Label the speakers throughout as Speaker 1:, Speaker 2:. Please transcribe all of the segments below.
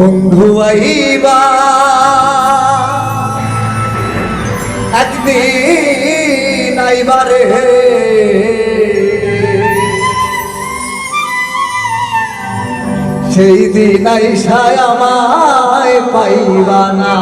Speaker 1: বন্ধু আইবা একদিন আইবারে সেই দিন আইসায় আমায় পাইবা না।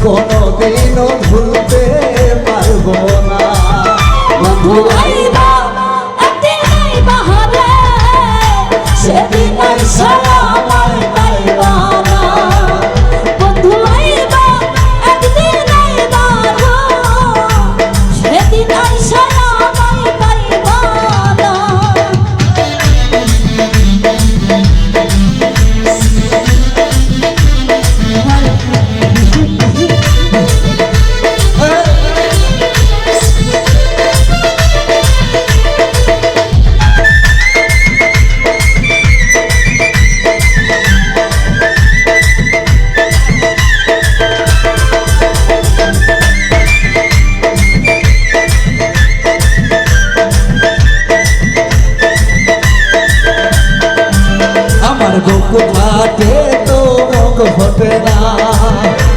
Speaker 1: কোনদিনও ভুলতে পারবো না। বন্ধু আইবা একদিন আইবা রে সেদিন আইসা আমায় পাইবা না। বন্ধু আইবা একদিন আইবা সেদিন আইসা আমায় পাইবা না। বুক ফাটে তো মুখ ফোটে না,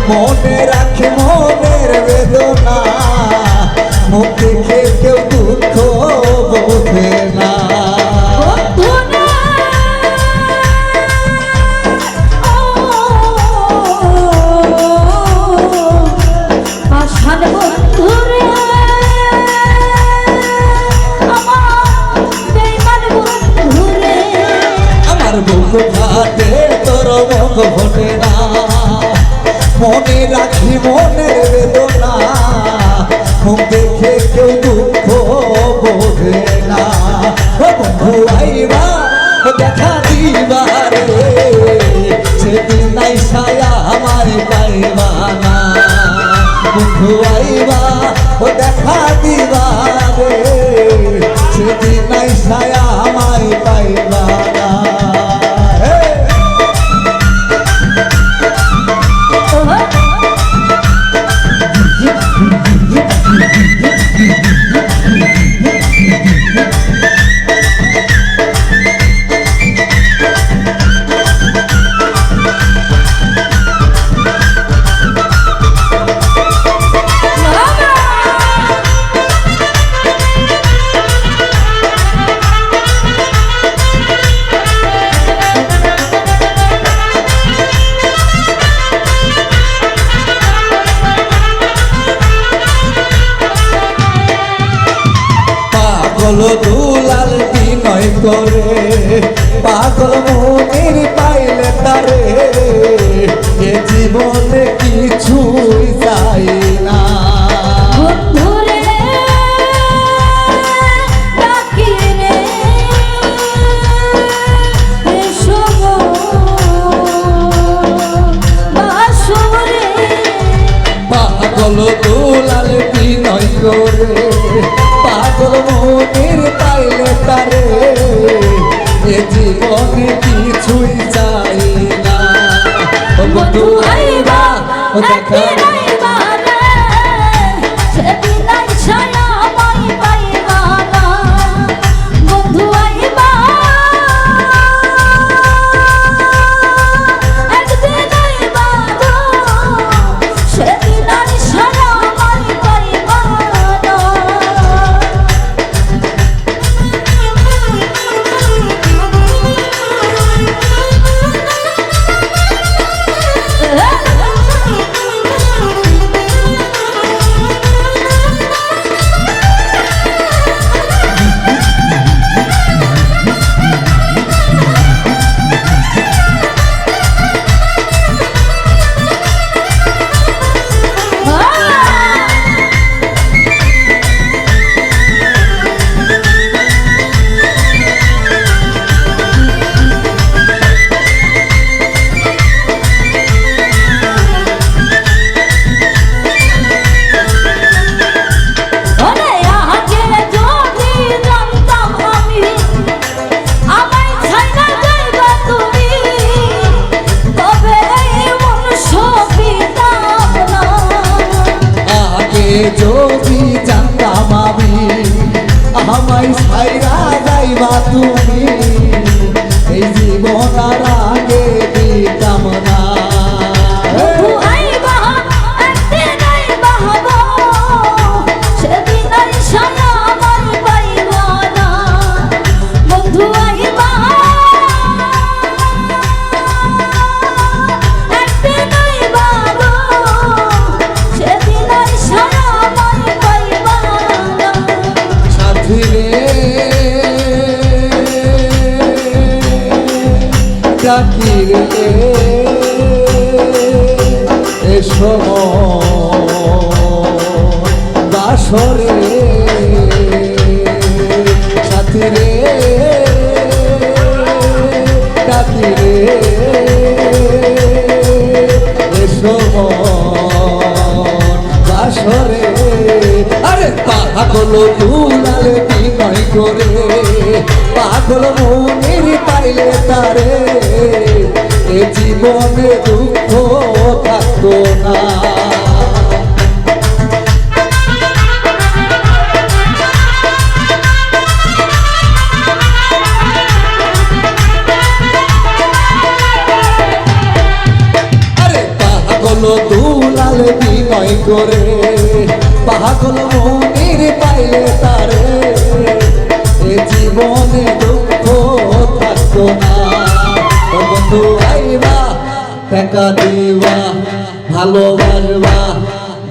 Speaker 1: মনে রাখে মনের বেদনা, মুখ দেখে কেউ দুঃখ বোঝে না। বুক ফাটে তোর মুখ ফোটে না, মনে রাখি মনের বেদনা, মুখ দেখে কেউ দুঃখ বোঝে না। বন্ধু আইবা দেখা দিবা রে সেদিন আইসা আমায় পাইবা না। বন্ধু আইবা দেখা দিবা রে সেদিন আইসা আমায় পাইবা না। পাগল দুলাল বিনয় করে পাগল মনের পাইলে তারে এ জীবনে কিছুই চাই না। বন্ধুরে দেখা যদি জানতাম আমি আমায় ছাইরা যাইবা তুমি এই জীবন আর আগে দিতাম না ডাকিরে এসো বাসরে সাথী রে ডাকিরে এসো বাসরে আরে পাগল দুলালে বিনয় করে পাগল মনের পাইলে তারে এ জীবনে দুঃখ থাকতো না আরে পাগল দুলালে বিনয় করে পাগল মনের পাইলে তারে এ জীবনে দুঃখ থাকতো না বন্ধু আইবা দেখা দিবা ভালোবাসবা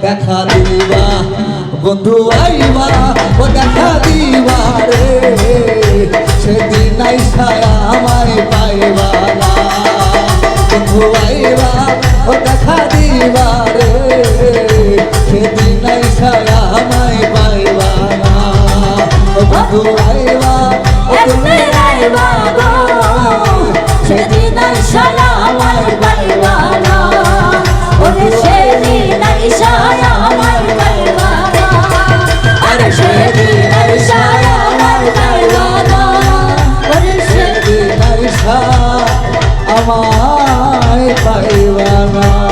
Speaker 1: দেখা দিবা বন্ধু আইবা ও দেখা দিবা রে সেদিন আইসায়া আমায় পাইবা না বন্ধু আইবা ও দেখা দিবা রে সেদিন আইসায়া আমায় পাইবা না বন্ধু আইবা ও তুমি আইবা গো সেদিন আইসায়া আমায় পাইবা না ওরে সেদিন আইসায়া আমায় পাইবা না আরে সেদিন আইসায়া আমায় পাইবা না ওরে সেদিন আইসা আমায় পাইবা না।